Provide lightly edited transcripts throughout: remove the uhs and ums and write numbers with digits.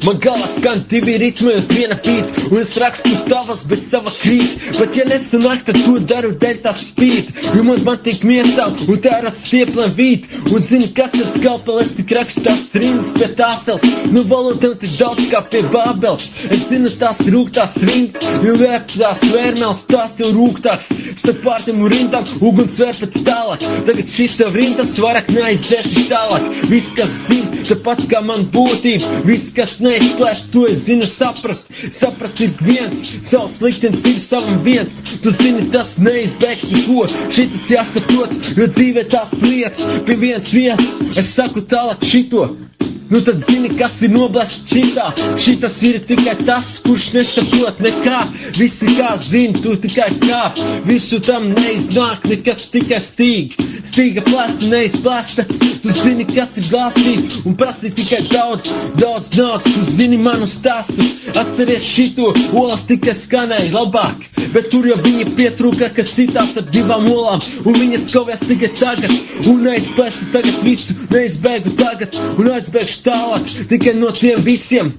Man galā skan divi ritmi uz viena beat, un es rakstu stāvas bez sava krīt. Bet ja nesanāk, tad to daru dēļ tā spīt, jo man tik miesā, un tērāt stieplen vīt. Un zini, kas ir skalpeli, es tik rakstu tās rindas pie tātels. Nu valodam tik daudz kā pie bābels. Es zinu tās rūgtās rindas, jo vērptās vērmels, tās jau rūgtāks. Starp pārtiem un rindām, uguns vēr pēc tālāk. Tagad šis jau rindas vairāk neaizdēšu tālāk. Viss, kas zina, tāpat kā man būtība. Viss, kas neizplēst, to es zinu saprast. Saprast ir viens, savs liktenis ir savam viens. Tu zini, tas neizbēgs neko. Šitas jāsaprot, jo dzīvē tās lietas pie viens vietas. Es saku tālāk šito. Nu tad zini, kas ir noblēsts šitā. Šitas ir tikai tas, kurš nesaprot nekā. Visi kā zina, tu tikai kāp. Visu tam neiznāk, nekas tikai stīg. Stīga plāsta, neizplāsta. Tu zini, kas ir glāstīt, un prasīt tikai daudz, daudz naudas. Tu zini manu stāstu, atceries šito. Olas tikai skanēja labāk, bet tur jau viņa pietrūka, kas sitās ar divām olām. Un viņas kovēs tikai tagad, un neizplēstu tagad visu. Neizbēgu tagad, un aizbēgšu tālāk, tikai no tiem visiem.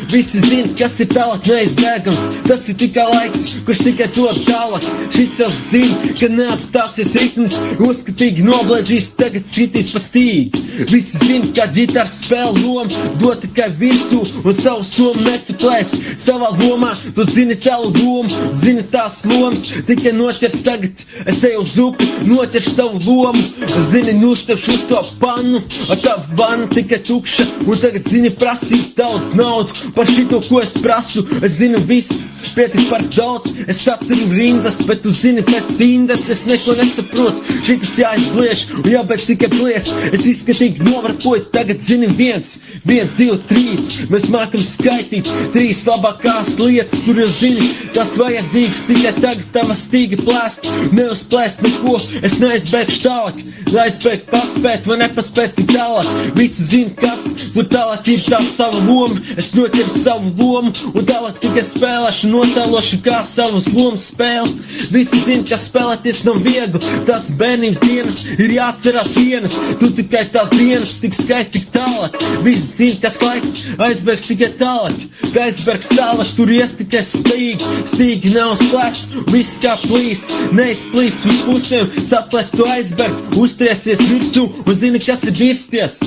Visi zina, kas ir tālāk neizbēgams. Tas ir tikai laiks, kurš tikai dod tālāk. Šits jau zina, ka neapstāsies ritms. Uzskatīgi noblēzīs, tagad citīs pa stīgi. Visi zina, ka ģitārs spēl lomu, dod tikai virsū un savu somu nesaplēs. Savā lomā tu zini tavu domu, zini tās lomas. Tikai noķers tagad, es eju uz upi, noķers savu lomu. Zini, nustepšu uz to pannu, ar tavu vannu tikai tukša. Un tagad zini prasīt daudz naudu par šito, ko es prasu. Es zinu viss, pietik par daudz. Es apturu rindas, bet tu zini pēc indas. Es neko nesaprotu, šitas jāizblieš un jābeidz tikai plies. Es izskatīgi novarpoju, tagad zini viens, 2, 3. Mēs mākam skaitīt 3 labākās lietas, kur jūs zini, tas vajadzīgs tikai tagad tava stīga plēst. Neuzplēst neko, es neaizbēgšu tālāk. Aizbēgt paspēt vai nepaspēt tik tālāk. Visi zina, kas tur tālāk ir tā sava loma. Es noķeru savu lomu un tālāk tikai spēlēšu, notēlošu kā savus lomas spēli. Visi zina, ka spēlēties nav viegli. Tās bērnības dienas ir jāatcerās vienas. Tu tikai tās dienas tik skaiti tik tālāk. Visi zina, kas laiks aizbēgs tikai tālāk. Ka aizbēgs tālāk, tur ies tikai stīgi. Stīgi nav splēst, viss kā plīst. Neizplīst uz pusēm, saplēst to aizbēg. Uztriesies virsū un zini, kas ir virsties.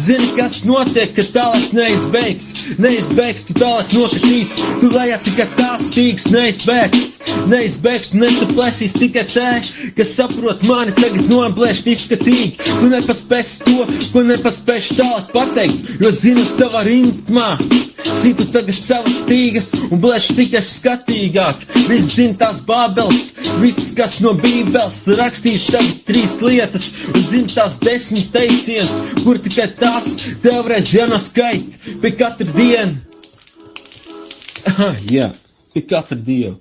Zini, kas notiek, ka tālāk neizbēgs. Neizbēgs, tu tālāk nokatīs. Tu lejā tikai tās stīgs neizbēgs. Neizbēgs, tu nesaplēsīs tikai tē, kas saprot mani tagad noblēšt izskatīgi. Tu nepaspēsi to, ko nepaspēši tālāk pateikt, jo zinu savā ritmā. Citu tagad savas stīgas un blēšu tikai skatīgāk. Viss zina tās bābeles, viss, kas no bībeles rakstīs tagad 3 lietas un zina tās 10 teiciens, kur tikai tās tev reiz jānoskait pie katra diena. Jā, pie katra dieva.